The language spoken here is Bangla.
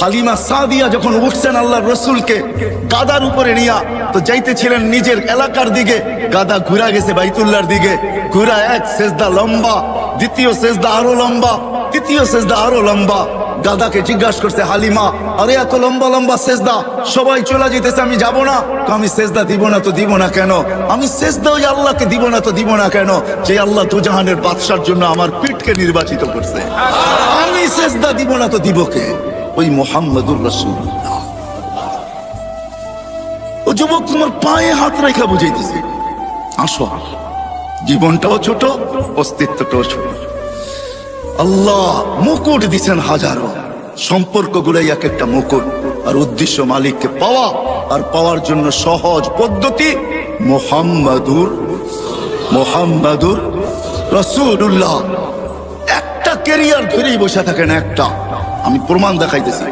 হালিমা সাদিয়া যখন উঠছেন আল্লাহর রসুলকে গাদার উপরে নিয়া, তো যাইতেছিলেন নিজের এলাকার দিকে, গাদা ঘুরা গেছে বাইতুল্লাহর দিকে, ঘুরা এক সেজদা লম্বা, দ্বিতীয় সেজদা আরো লম্বা, তৃতীয় সেজদা আরো লম্বা। গাদাকে জিজ্ঞাসা করছে হালিমা, আরে এত লম্বা লম্বা সেজদা, সবাই চলে যেতেছে, আমি যাব না। আমি সেজদা দিব না তো দিব না কেন? আমি সেজদা ওই আল্লাহকে দিব না তো দিব না কেন, যে আল্লাহ দুজাহানের বাদশার জন্য আমার পিঠকে নির্বাচিত করছে। আমি সেজদা দিব না তো দিব কে? ওই মুহাম্মদুর রাসূলুল্লাহ। ও যুবক, তোমার পায়ে হাত রেখা বুঝাইতেছে, আসো। জীবনটাও ছোট, অস্তিত্বটাও ছোট। আল্লাহ মুকুট দিচ্ছেন হাজারো, সম্পর্কগুলাই এক একটা মুকুট, আর উদ্দেশ্য মালিককে পাওয়া, আর পাওয়ার জন্য সহজ পদ্ধতি মুহাম্মাদুর রাসূলুল্লাহ। একটা ক্যারিয়ার ধরেই বসে থাকেন, একটা। আমি প্রমাণ দেখাইতেছি।